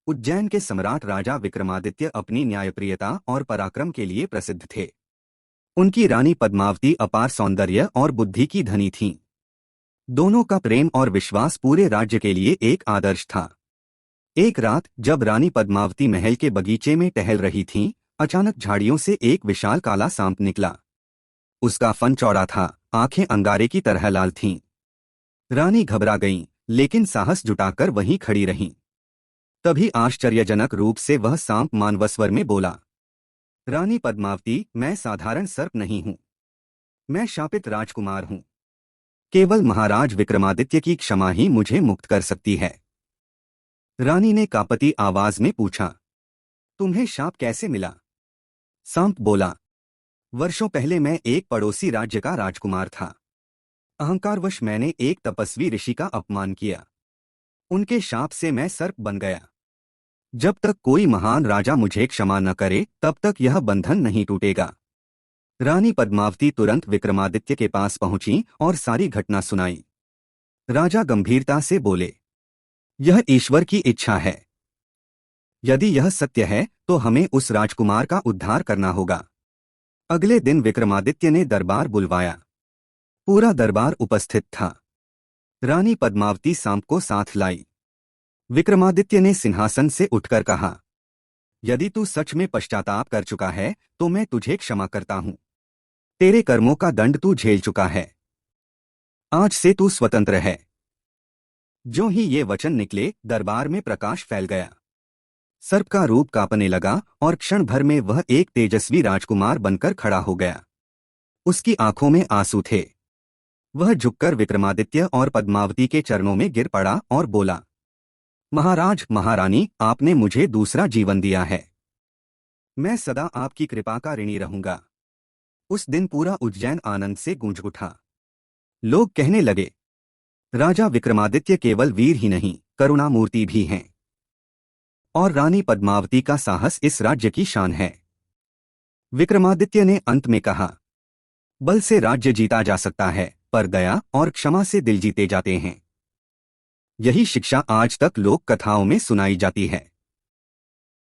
उज्जैन के सम्राट राजा विक्रमादित्य अपनी न्यायप्रियता और पराक्रम के लिए प्रसिद्ध थे। उनकी रानी पद्मावती अपार सौंदर्य और बुद्धि की धनी थीं। दोनों का प्रेम और विश्वास पूरे राज्य के लिए एक आदर्श था। एक रात जब रानी पद्मावती महल के बगीचे में टहल रही थीं, अचानक झाड़ियों से एक विशाल काला सांप निकला। उसका फन चौड़ा था, आंखें अंगारे की तरह लाल थीं। रानी घबरा गईं, लेकिन साहस जुटाकर वहीं खड़ी रहीं। तभी आश्चर्यजनक रूप से वह सांप मानवस्वर में बोला, रानी पद्मावती, मैं साधारण सर्प नहीं हूं। मैं शापित राजकुमार हूं। केवल महाराज विक्रमादित्य की क्षमा ही मुझे मुक्त कर सकती है। रानी ने कांपती आवाज में पूछा, तुम्हें शाप कैसे मिला? सांप बोला, वर्षों पहले मैं एक पड़ोसी राज्य का राजकुमार था। अहंकारवश मैंने एक तपस्वी ऋषि का अपमान किया। उनके शाप से मैं सर्प बन गया। जब तक कोई महान राजा मुझे क्षमा न करे, तब तक यह बंधन नहीं टूटेगा। रानी पद्मावती तुरंत विक्रमादित्य के पास पहुंची और सारी घटना सुनाई। राजा गंभीरता से बोले, यह ईश्वर की इच्छा है। यदि यह सत्य है तो हमें उस राजकुमार का उद्धार करना होगा। अगले दिन विक्रमादित्य ने दरबार बुलवाया। पूरा दरबार उपस्थित था। रानी पद्मावती सांप को साथ लाई। विक्रमादित्य ने सिंहासन से उठकर कहा, यदि तू सच में पश्चाताप कर चुका है तो मैं तुझे क्षमा करता हूं। तेरे कर्मों का दंड तू झेल चुका है। आज से तू स्वतंत्र है। जो ही ये वचन निकले, दरबार में प्रकाश फैल गया। सर्प का रूप कांपने लगा और क्षण भर में वह एक तेजस्वी राजकुमार बनकर खड़ा हो गया। उसकी आंखों में आंसू थे। वह झुककर विक्रमादित्य और पद्मावती के चरणों में गिर पड़ा और बोला, महाराज, महारानी, आपने मुझे दूसरा जीवन दिया है। मैं सदा आपकी कृपा का ऋणी रहूंगा। उस दिन पूरा उज्जैन आनंद से गूंज उठा। लोग कहने लगे, राजा विक्रमादित्य केवल वीर ही नहीं, करुणामूर्ति भी हैं। और रानी पद्मावती का साहस इस राज्य की शान है। विक्रमादित्य ने अंत में कहा, बल से राज्य जीता जा सकता है, पर दया और क्षमा से दिल जीते जाते हैं। यही शिक्षा आज तक लोक कथाओं में सुनाई जाती है।